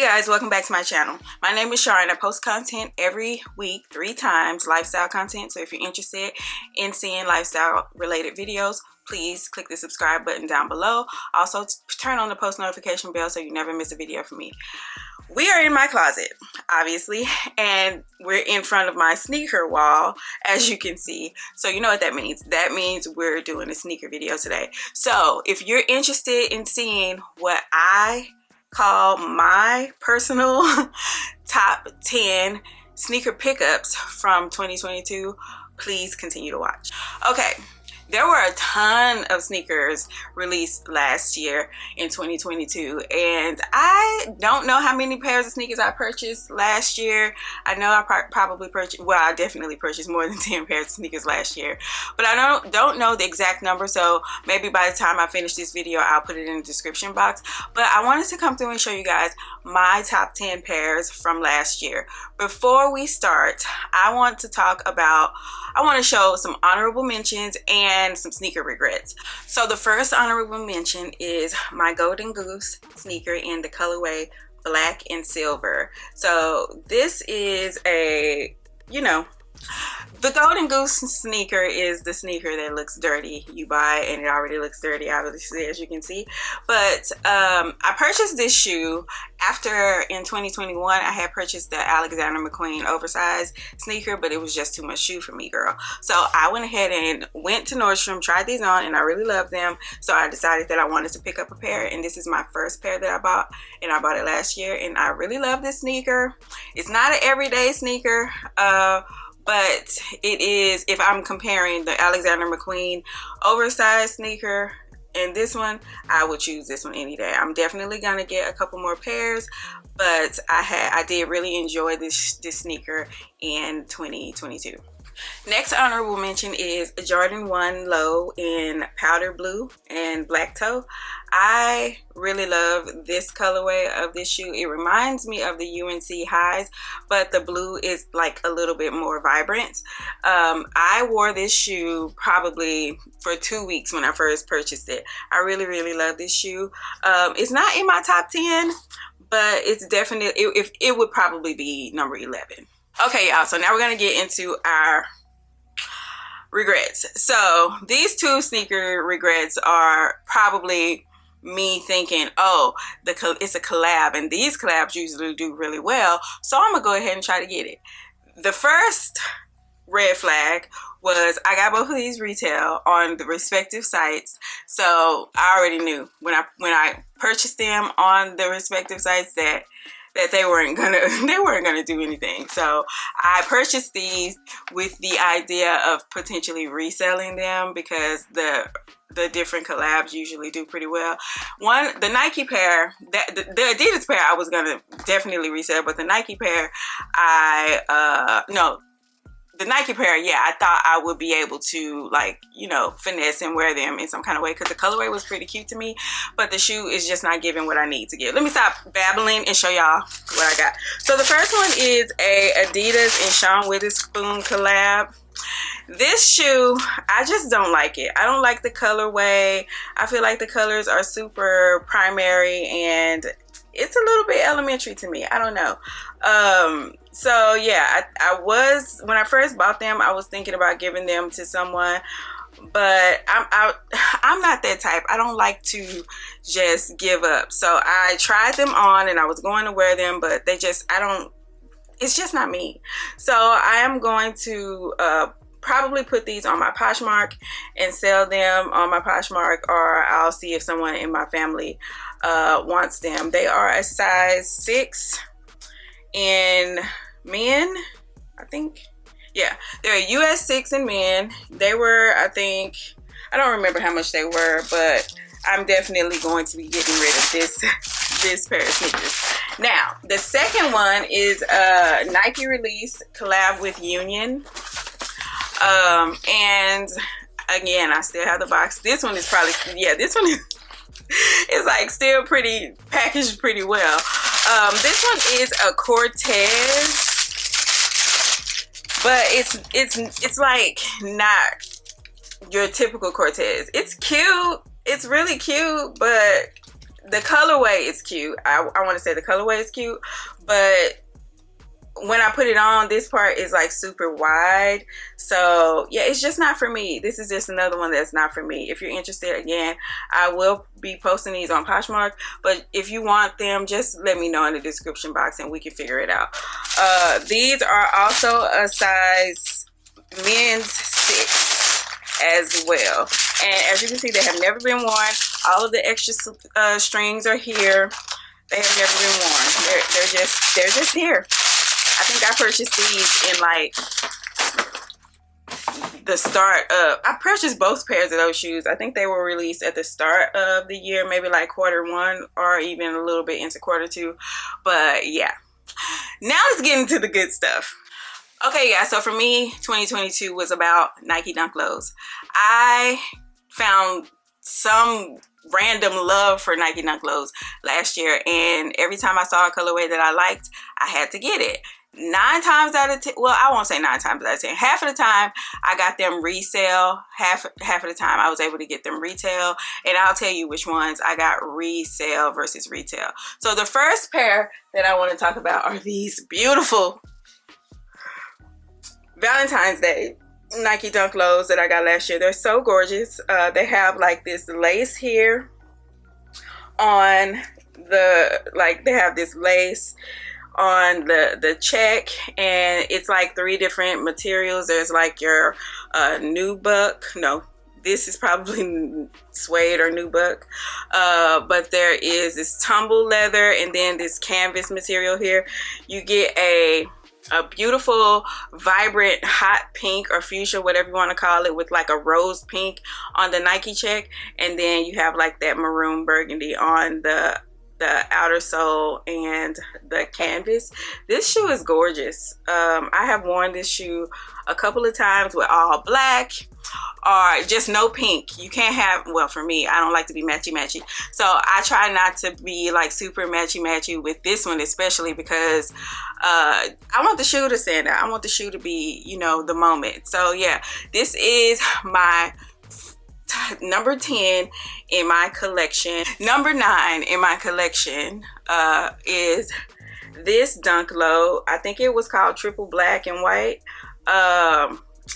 guys, welcome back to my channel. My name is Char and I post content every week 3 times, lifestyle content. So if you're interested in seeing lifestyle related videos, please click the subscribe button down below. Also turn on the post notification bell so you never miss a video from me. We are in my closet, obviously, and we're in front of my sneaker wall, as you can see. So you know what that means. That means we're doing a sneaker video today. So if you're interested in seeing what I call my personal top 10 sneaker pickups from 2022, please continue to watch. Okay, there were a ton of sneakers released last year in 2022, and I don't know how many pairs of sneakers I purchased last year. I know I probably purchased, well, I definitely purchased more than 10 pairs of sneakers last year, but I don't know the exact number, so maybe by the time I finish this video, I'll put it in the description box. But I wanted to come through and show you guys my top 10 pairs from last year. Before we start, I want to show some honorable mentions and some sneaker regrets. So the first honorable mention is my Golden Goose sneaker in the colorway black and silver. So this is a, the Golden Goose sneaker is the sneaker that looks dirty. You buy and it already looks dirty, obviously, as you can see. But I purchased this shoe after, in 2021, I had purchased the Alexander McQueen oversized sneaker, but it was just too much shoe for me, girl. So I went ahead and went to Nordstrom, tried these on, and I really loved them. So I decided that I wanted to pick up a pair, and this is my first pair that I bought, and I bought it last year, and I really love this sneaker. It's not an everyday sneaker, but it is, if I'm comparing the Alexander McQueen oversized sneaker and this one, I would choose this one any day. I'm definitely gonna get a couple more pairs, but I did really enjoy this sneaker in 2022. Next honorable mention is a Jordan 1 Low in powder blue and black toe. I really love this colorway of this shoe. It reminds me of the UNC highs, but the blue is like a little bit more vibrant. I wore this shoe probably for 2 weeks when I first purchased it. I really love this shoe. It's not in my top 10, but it's definitely, it would probably be number 11. Okay, y'all, so now we're gonna get into our regrets. So these two sneaker regrets are probably me thinking, oh, it's a collab, and these collabs usually do really well, so I'm gonna go ahead and try to get it. The first red flag was I got both of these retail on the respective sites, so I already knew when I purchased them on the respective sites that they weren't gonna do anything. So I purchased these with the idea of potentially reselling them because the different collabs usually do pretty well. The Nike pair, the Adidas pair I was gonna definitely resell, but the Nike pair the Nike pair, yeah, I thought I would be able to, finesse and wear them in some kind of way because the colorway was pretty cute to me, but the shoe is just not giving what I need to give. Let me stop babbling and show y'all what I got. So the first one is a Adidas and Sean Witherspoon collab. This shoe, I just don't like it. I don't like the colorway. I feel like the colors are super primary and it's a little bit elementary to me. I don't know. So yeah, I was, when I first bought them, I was thinking about giving them to someone, but I'm not that type. I don't like to just give up. So I tried them on and I was going to wear them, but it's just not me. So I am going to probably put these on my Poshmark and sell them on my Poshmark, or I'll see if someone in my family wants them. They are a size 6 in men, I think. Yeah, they're a US 6 in men. They were, I don't remember how much they were, but I'm definitely going to be getting rid of this pair of sneakers. Now, the second one is a Nike release collab with Union. And again, I still have the box. This one is probably, yeah, this one is like still pretty packaged pretty well. This one is a Cortez, but it's like not your typical Cortez. It's cute. It's really cute, but the colorway is cute. I want to say the colorway is cute, but when I put it on, this part is like super wide. So yeah, it's just not for me. This is just another one that's not for me. If you're interested, again, I will be posting these on Poshmark, but if you want them, just let me know in the description box and we can figure it out. These are also a size men's 6 as well, and as you can see, they have never been worn. All of the extra strings are here. They have never been worn. They're just here. I think I purchased these in like the start of, I purchased both pairs of those shoes. I think they were released at the start of the year, maybe like Q1 or even a little bit into Q2. But yeah, now let's get into the good stuff. Okay, yeah, so for me, 2022 was about Nike Dunk Lows. I found some random love for Nike Dunk Lows last year, and every time I saw a colorway that I liked, I had to get it. 9 times out of 10, well, I won't say 9 times out of 10. Half of the time I got them resale. Half of the time I was able to get them retail, and I'll tell you which ones I got resale versus retail. So the first pair that I want to talk about are these beautiful Valentine's Day Nike Dunk Lows that I got last year. They're so gorgeous. They have like this lace here on the, like they have this lace on the check, and it's like 3 different materials. There's like your nubuck. No, this is probably suede or nubuck. But there is this tumble leather, and then this canvas material here. You get a beautiful, vibrant, hot pink or fuchsia, whatever you want to call it, with like a rose pink on the Nike check, and then you have like that maroon burgundy on the outer sole and the canvas. This shoe is gorgeous. I have worn this shoe a couple of times with all black or just no pink. You can't have, well, for me, I don't like to be matchy so I try not to be like super matchy with this one, especially because I want the shoe to stand out. I want the shoe to be, you know, the moment. So yeah, this is my number 10 in my collection. Number 9 in my collection is this Dunk Low. I think it was called Triple Black and White.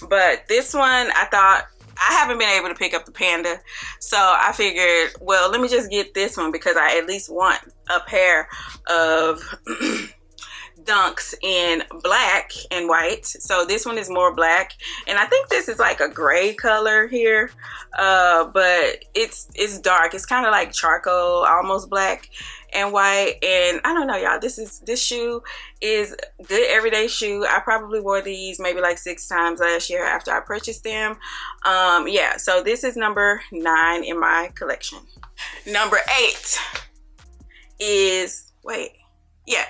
But this one, I thought, I haven't been able to pick up the Panda, so I figured, well, let me just get this one because I at least want a pair of dunks in black and white. So this one is more black, and I think this is like a gray color here, but it's dark. It's kind of like charcoal, almost black and white. And I don't know, y'all, this shoe is good everyday shoe. I probably wore these maybe like 6 times last year after I purchased them. Yeah, so this is number 9 in my collection. Number 8 is, wait, yeah.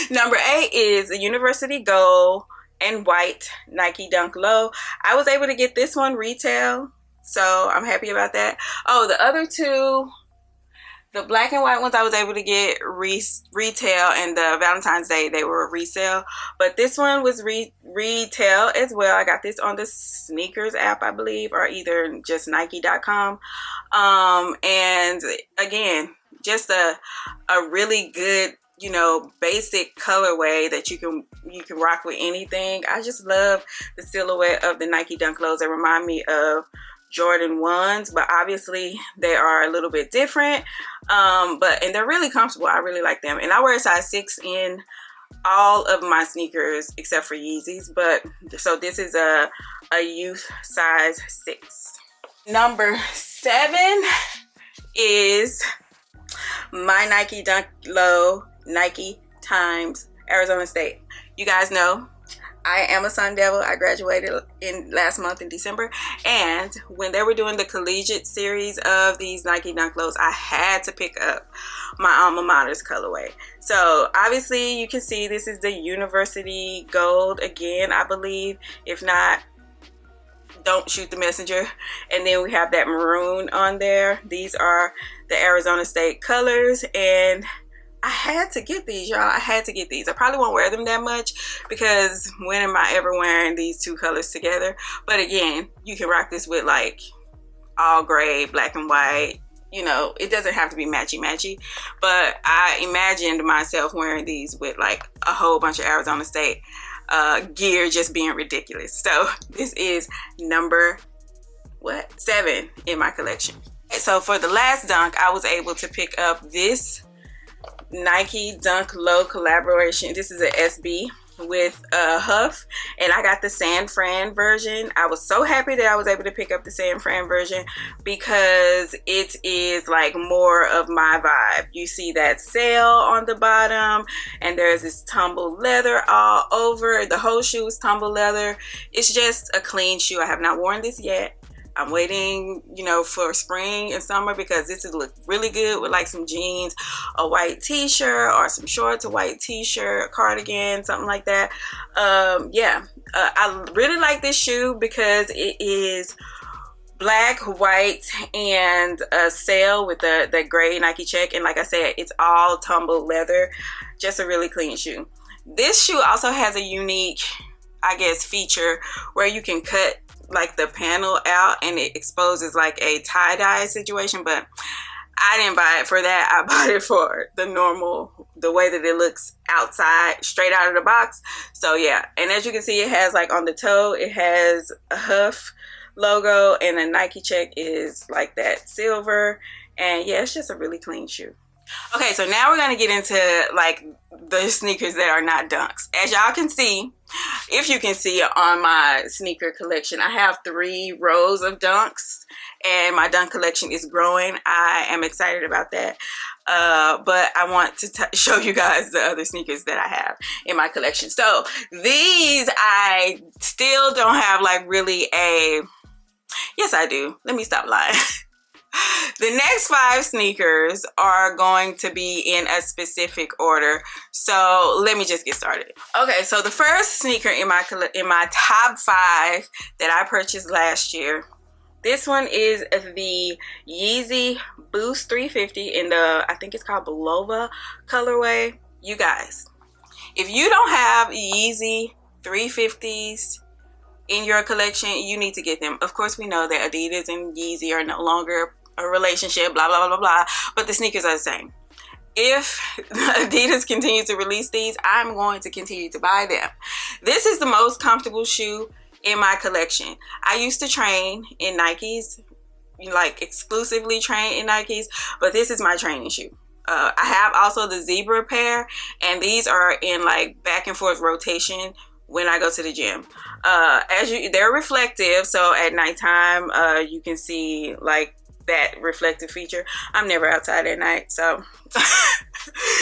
Number 8 is a University Gold and White Nike Dunk Low. I was able to get this one retail, so I'm happy about that. Oh, the other 2, the black and white ones, I was able to get retail, and the Valentine's Day, they were resale. But this one was retail as well. I got this on the Sneakers app, I believe, or either just Nike.com. And again, just a really good, you know, basic colorway that you can rock with anything. I just love the silhouette of the Nike Dunk Lows. They remind me of Jordan 1s, but obviously they are a little bit different, and they're really comfortable. I really like them, and I wear a size 6 in all of my sneakers except for Yeezys, but so this is a youth size 6. Number 7 is my Nike Dunk Low Nike times Arizona State. You guys know I am a Sun Devil. I graduated last month in December, and when they were doing the collegiate series of these Nike Dunk Lows, I had to pick up my alma mater's colorway. So obviously you can see this is the University Gold again, I believe. If not, don't shoot the messenger. And then we have that maroon on there. These are the Arizona State colors, and I had to get these, y'all. I had to get these. I probably won't wear them that much because when am I ever wearing these 2 colors together? But again, you can rock this with like all gray, black and white, you know, it doesn't have to be matchy, but I imagined myself wearing these with like a whole bunch of Arizona State gear just being ridiculous. So this is number 7 in my collection. So for the last dunk, I was able to pick up this Nike Dunk Low collaboration. This is an SB with Huff, and I got the San Fran version. I was so happy that I was able to pick up the San Fran version because it is like more of my vibe. You see that sail on the bottom, and there's this tumble leather all over. The whole shoe is tumble leather. It's just a clean shoe. I have not worn this yet. I'm waiting, you know, for spring and summer because this would look really good with like some jeans, a white t-shirt, or some shorts, a white t-shirt, cardigan, something like that. I really like this shoe because it is black, white, and a sail with the gray Nike check. And like I said, it's all tumble leather. Just a really clean shoe. This shoe also has a unique, I guess, feature where you can cut like the panel out and it exposes like a tie-dye situation, but I didn't buy it for that. I bought it for the way that it looks outside, straight out of the box. So yeah, and as you can see, it has like on the toe, it has a Huff logo, and the Nike check is like that silver. And yeah, it's just a really clean shoe. Okay, so now we're gonna get into like the sneakers that are not dunks. As y'all can see, if you can see on my sneaker collection, I have 3 rows of dunks, and my dunk collection is growing. I am excited about that. But I want to show you guys the other sneakers that I have in my collection. So these, I still don't have like really a, yes I do. Let me stop lying. The next 5 sneakers are going to be in a specific order. So let me just get started. Okay, so the first sneaker in my top 5 that I purchased last year, this one is the Yeezy Boost 350 in the, I think it's called Belova colorway. You guys, if you don't have Yeezy 350s in your collection, you need to get them. Of course, we know that Adidas and Yeezy are no longer a relationship, blah, blah, blah, blah, but the sneakers are the same. If Adidas continue to release these, I'm going to continue to buy them. This is the most comfortable shoe in my collection. I used to train in Nikes, like exclusively train in Nikes, but this is my training shoe. I have also the zebra pair, and these are in like back and forth rotation when I go to the gym. They're reflective, so at nighttime you can see like that reflective feature. I'm never outside at night, so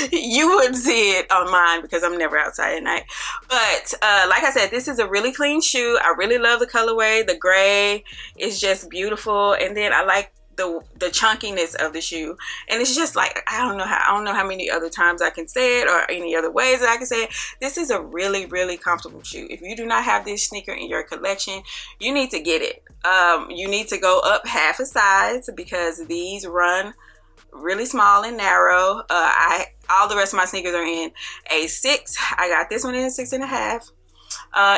you wouldn't see it on mine because I'm never outside at night. But like I said, this is a really clean shoe. I really love the colorway. The gray is just beautiful, and then I like the chunkiness of the shoe. And it's just like, I don't know how many other times I can say it, or any other ways that I can say it. This is a really, really comfortable shoe. If you do not have this sneaker in your collection, you need to get it. You need to go up half a size because these run really small and narrow. All the rest of my sneakers are in a 6. I got this one in a 6.5.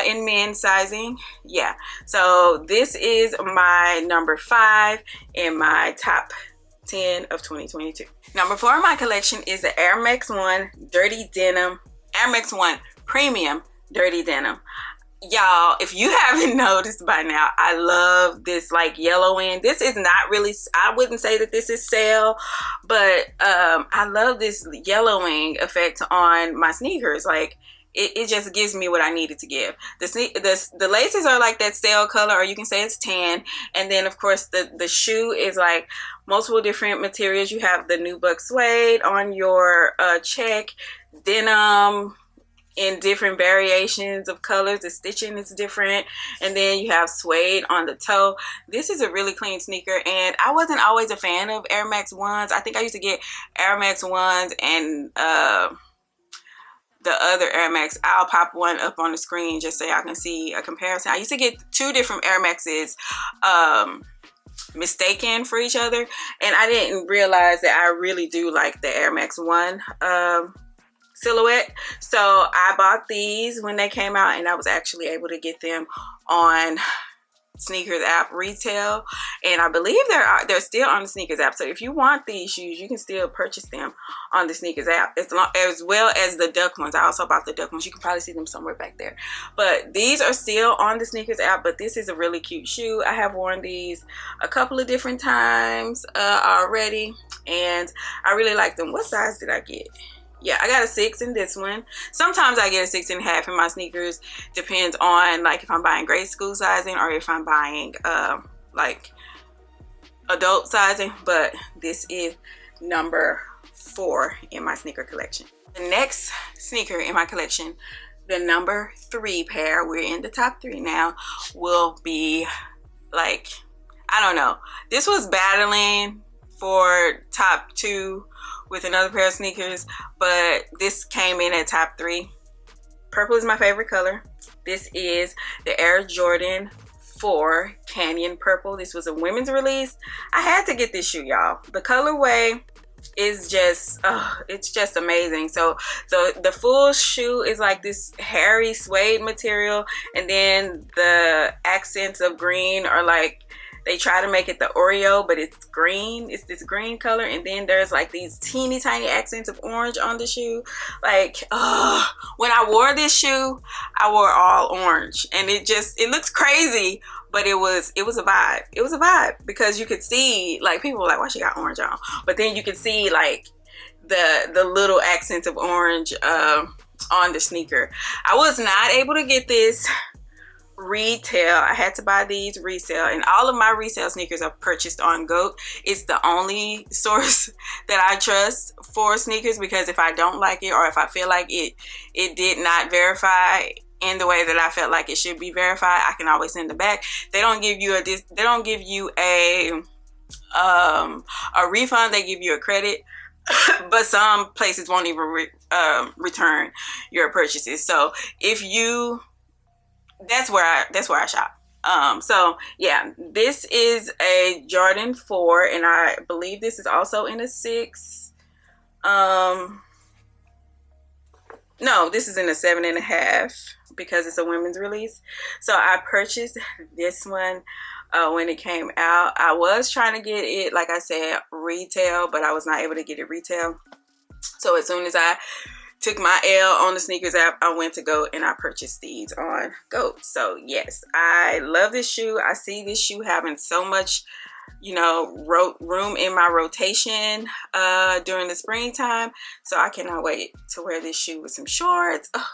In men's sizing. Yeah, so this is my number 5 in my top 10 of 2022. Number 4 in my collection is the Air Max 1 Dirty Denim, Air Max 1 Premium Dirty Denim. Y'all, if you haven't noticed by now, I love this like yellowing. This is not really, I wouldn't say that this is sale, but I love this yellowing effect on my sneakers. Like, it just gives me what I needed to give. The laces are like that stale color, or you can say it's tan. And then of course the shoe is like multiple different materials. You have the nubuck suede on your check, denim in different variations of colors. The stitching is different, and then you have suede on the toe. This is a really clean sneaker, and I wasn't always a fan of Air Max 1s. I think I used to get Air Max 1s and the other Air Max. I'll pop one up on the screen just so y'all can see a comparison. I used to get 2 different Air Maxes mistaken for each other, and I didn't realize that I really do like the Air Max 1 silhouette. So I bought these when they came out, and I was actually able to get them on sneakers app retail, and I believe they're still on the sneakers app. So if you want these shoes, you can still purchase them on the sneakers app, as well as the duck ones. I also bought the duck ones. You can probably see them somewhere back there, but these are still on the sneakers app. But this is a really cute shoe. I have worn these a couple of different times already, and I really like them. What size did I get? Yeah, I got a 6 in this one. Sometimes I get a 6.5 in my sneakers. Depends on like if I'm buying grade school sizing or if I'm buying like adult sizing. But this is number 4 in my sneaker collection. The next sneaker in my collection, the number 3 pair, we're in the top 3 now, will be like, I don't know. This was battling for top 2 with another pair of sneakers, but this came in at top 3. Purple is my favorite color. This is the Air Jordan 4 Canyon Purple. This was a women's release. I had to get this shoe, y'all. The colorway is just, it's just amazing. So the full shoe is like this hairy suede material, and then the accents of green are like, they try to make it the Oreo, but it's green. It's this green color. And then there's like these teeny tiny accents of orange on the shoe. Like, when I wore this shoe, I wore all orange. And it looks crazy, but it was a vibe. It was a vibe because you could see, like, people were like, why she got orange on? But then you could see like the little accents of orange on the sneaker. I was not able to get this retail. I had to buy these resale, and all of my resale sneakers are purchased on GOAT. It's the only source that I trust for sneakers, because if I don't like it or if I feel like it did not verify in the way that I felt like it should be verified, I can always send it back. They don't give you a refund. They give you a credit. But some places won't even return your purchases. So if you, that's where I shop. So yeah, this is a Jordan 4, and I believe this is also in a 6. No, this is in a 7.5 because it's a women's release. So I purchased this one when it came out. I was trying to get it, like I said, retail, but I was not able to get it retail. So as soon as I took my L on the sneakers app, I went to GOAT and I purchased these on GOAT. So yes, I love this shoe. I see this shoe having so much, you know, room in my rotation during the springtime. So I cannot wait to wear this shoe with some shorts. Oh,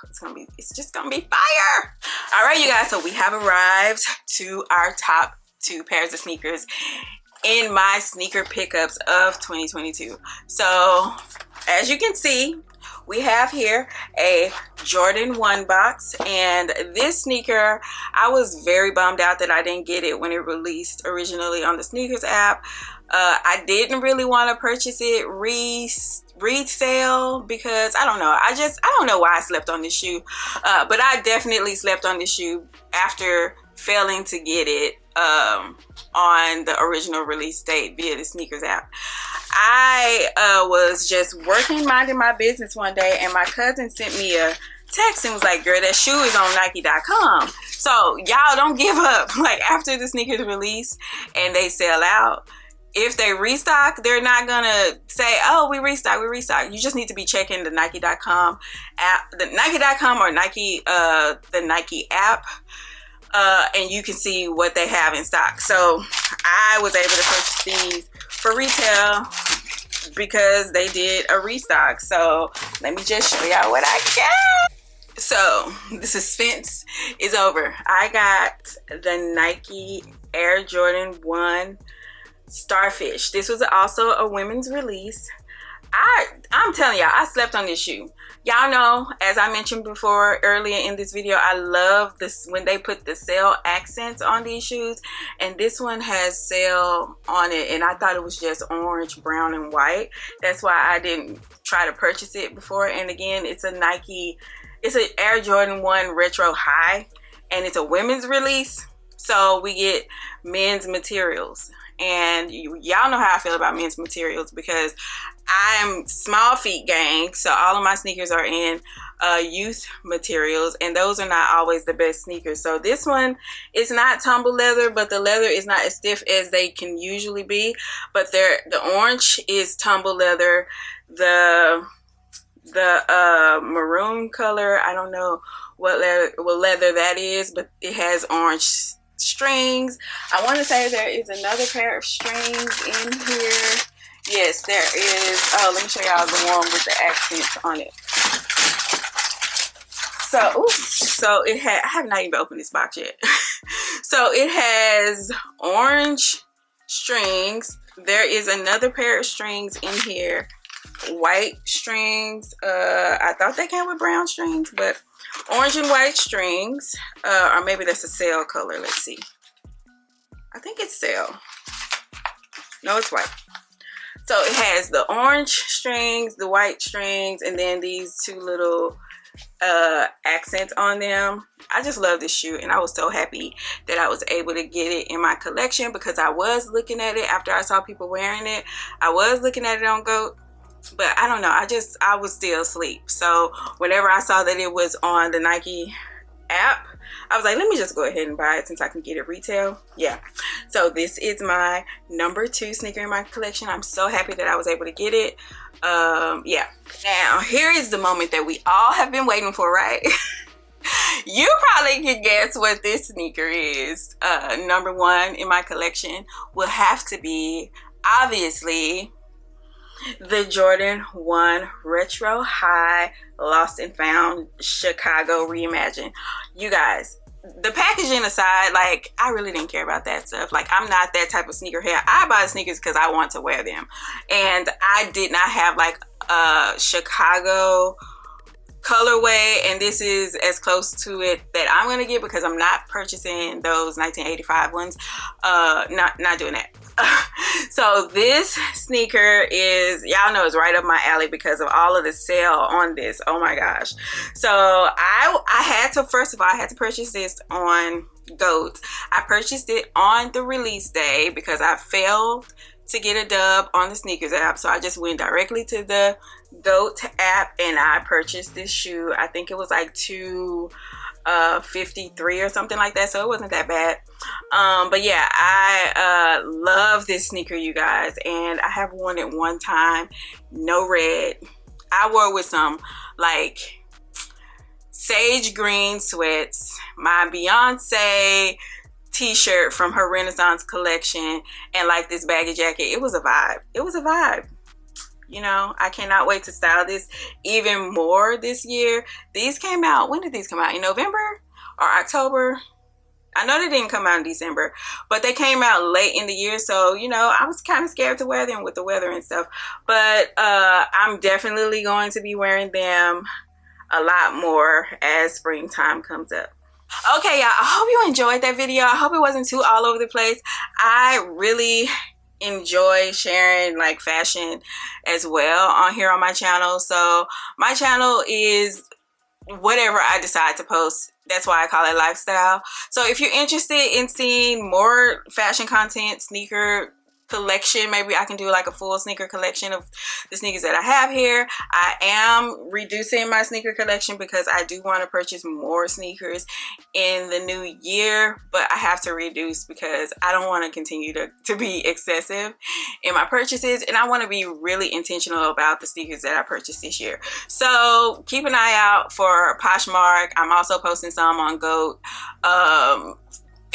it's just gonna be fire. All right, you guys, so we have arrived to our top 2 pairs of sneakers in my sneaker pickups of 2022. So as you can see, we have here a Jordan 1 box, and this sneaker, I was very bummed out that I didn't get it when it released originally on the sneakers app. I didn't really want to purchase it resale because I don't know. I don't know why I slept on this shoe, but I definitely slept on this shoe after failing to get it on the original release date via the sneakers app. I was just minding my business one day, and my cousin sent me a text and was like, girl, that shoe is on Nike.com. So y'all don't give up. Like, after the sneakers release and they sell out, if they restock, they're not gonna say, oh, we restock. You just need to be checking the Nike.com app, the Nike.com or the Nike app, and you can see what they have in stock. So I was able to purchase these for retail because they did a restock. So let me just show y'all what I got. So the suspense is over. I got the Nike Air Jordan 1 Starfish. This was also a women's release. I'm telling y'all, I slept on this shoe. Y'all know, as I mentioned before earlier in this video, I love this when they put the sail accents on these shoes, and this one has sail on it, and I thought it was just orange, brown, and white. That's why I didn't try to purchase it before. And again, it's an Air Jordan 1 Retro High, and it's a women's release. So we get men's materials. And y'all know how I feel about men's materials because I'm small feet gang. So all of my sneakers are in youth materials, and those are not always the best sneakers. So this one is not tumble leather, but the leather is not as stiff as they can usually be. But the orange is tumble leather. The maroon color, I don't know what leather that is, but it has orange strings. I want to say there is another pair of strings in here. Yes, there is. Oh, let me show y'all the one with the accents on it. So it had, I have not even opened this box yet. So it has orange strings. There is another pair of strings in here. White strings. I thought they came with brown strings, but orange and white strings. Or maybe that's a sail color. Let's see. I think it's sail. No, it's white. So it has the orange strings, the white strings, and then these two little accents on them. I just love this shoe, and I was so happy that I was able to get it in my collection because I was looking at it after I saw people wearing it. I was looking at it on GOAT, but I don't know, I was still asleep. So whenever I saw that it was on the Nike app, I was like, let me just go ahead and buy it since I can get it retail. Yeah, so this is my number 2 sneaker in my collection. I'm so happy that I was able to get it. Yeah, now here is the moment that we all have been waiting for, right? You probably can guess what this sneaker is. Number 1 in my collection will have to be, obviously, the Jordan 1 Retro High Lost and Found Chicago Reimagined. You guys, the packaging aside, like, I really didn't care about that stuff. Like, I'm not that type of sneakerhead. I buy sneakers because I want to wear them. And I did not have, like, a Chicago colorway, and this is as close to it that I'm gonna get because I'm not purchasing those 1985 ones. Not doing that. So this sneaker is, y'all know, it's right up my alley because of all of the sale on this. Oh my gosh. So I had to, first of all, I had to purchase this on GOAT. I purchased it on the release day because I failed to get a dub on the sneakers app. So I just went directly to the GOAT app and I purchased this shoe. I think it was like $253 or something like that, so it wasn't that bad. But yeah, I love this sneaker, you guys, and I have worn it one time. No red. I wore it with some like sage green sweats, my Beyonce t-shirt from her Renaissance collection, and like this baggy jacket. It was a vibe. It was a vibe. You know, I cannot wait to style this even more this year. These came out, when did these come out? In November or October? I know they didn't come out in December, but they came out late in the year. So, you know, I was kind of scared to wear them with the weather and stuff. But I'm definitely going to be wearing them a lot more as springtime comes up. Okay, y'all, I hope you enjoyed that video. I hope it wasn't too all over the place. I really enjoy sharing like fashion as well on here on my channel. So my channel is whatever I decide to post. That's why I call it lifestyle. So if you're interested in seeing more fashion content, sneaker collection, maybe I can do like a full sneaker collection of the sneakers that I have here. I am reducing my sneaker collection because I do want to purchase more sneakers in the new year, but I have to reduce because I don't want to continue to be excessive in my purchases, and I want to be really intentional about the sneakers that I purchased this year. So keep an eye out for Poshmark. I'm also posting some on GOAT.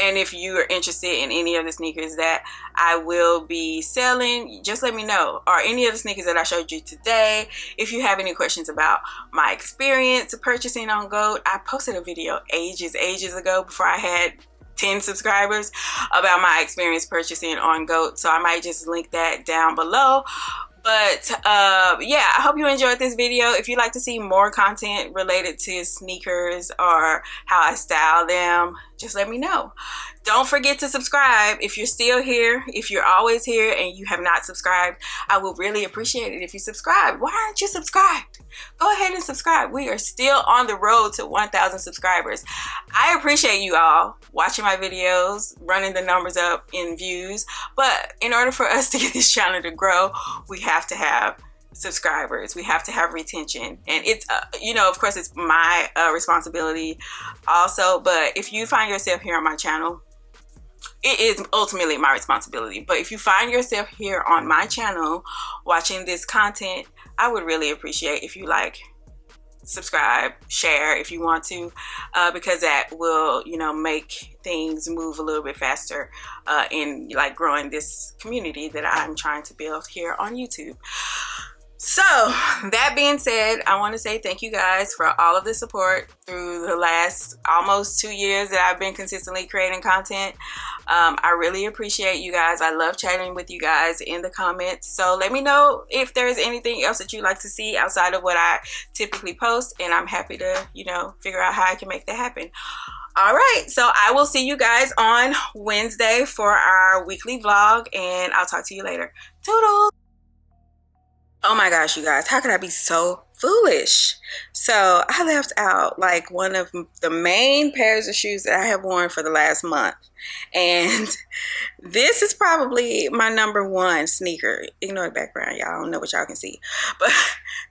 And if you are interested in any of the sneakers that I will be selling, just let me know. Or any of the sneakers that I showed you today. If you have any questions about my experience purchasing on GOAT, I posted a video ages ago before I had 10 subscribers about my experience purchasing on GOAT. So I might just link that down below. But yeah, I hope you enjoyed this video. If you'd like to see more content related to sneakers or how I style them, just let me know. Don't forget to subscribe if you're still here. If you're always here and you have not subscribed, I will really appreciate it if you subscribe. Why aren't you subscribed? Go ahead and subscribe. We are still on the road to 1,000 subscribers. I appreciate you all watching my videos, running the numbers up in views, but in order for us to get this channel to grow, we have to have subscribers. We have to have retention, and it's you know, of course it's my responsibility also, but if you find yourself here on my channel, it is ultimately my responsibility. But if you find yourself here on my channel watching this content, I would really appreciate if you like, subscribe, share if you want to, because that will, you know, make things move a little bit faster in like growing this community that I'm trying to build here on YouTube. So that being said, I want to say thank you guys for all of the support through the last almost 2 years that I've been consistently creating content. I really appreciate you guys. I love chatting with you guys in the comments. So let me know if there's anything else that you'd like to see outside of what I typically post, and I'm happy to, you know, figure out how I can make that happen. All right, so I will see you guys on Wednesday for our weekly vlog, and I'll talk to you later. Toodles! Oh my gosh, you guys, how could I be so foolish? So I left out like one of the main pairs of shoes that I have worn for the last month. And this is probably my #1 sneaker. Ignore the background, y'all. I don't know what y'all can see. But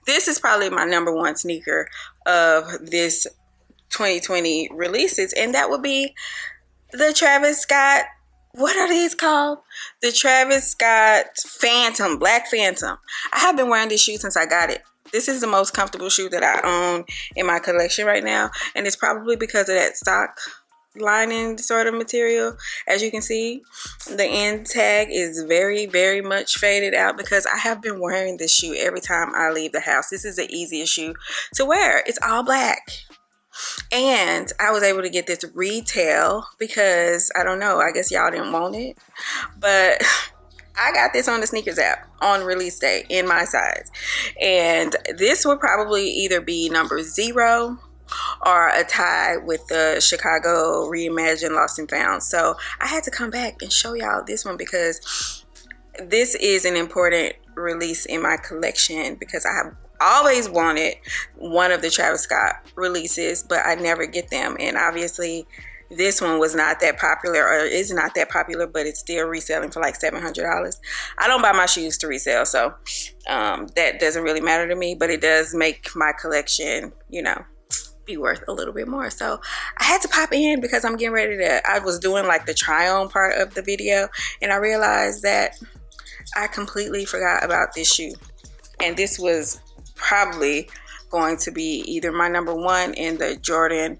this is probably my #1 sneaker of this 2020 releases. And that would be the Travis Scott, what are these called? The Travis Scott Phantom, Black Phantom. I have been wearing this shoe since I got it. This is the most comfortable shoe that I own in my collection right now. And it's probably because of that stock lining sort of material. As you can see, the end tag is very, very much faded out because I have been wearing this shoe every time I leave the house. This is the easiest shoe to wear. It's all black. And I was able to get this retail because, I don't know, I guess y'all didn't want it. But I got this on the sneakers app on release day in my size. And this would probably either be #0 or a tie with the Chicago Reimagined Lost and Found. So I had to come back and show y'all this one because this is an important release in my collection because I have always wanted one of the Travis Scott releases, but I never get them. And obviously this one was not that popular, or is not that popular, but it's still reselling for like $700. I don't buy my shoes to resell, so that doesn't really matter to me, but it does make my collection, you know, be worth a little bit more. So I had to pop in because I'm getting ready to, I was doing like the try on part of the video, and I realized that I completely forgot about this shoe. And this was probably going to be either my #1, and the Jordan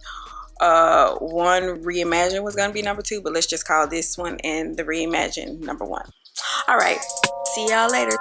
1 Reimagined was going to be #2, but let's just call this one and the Reimagined #1. All right, see y'all later.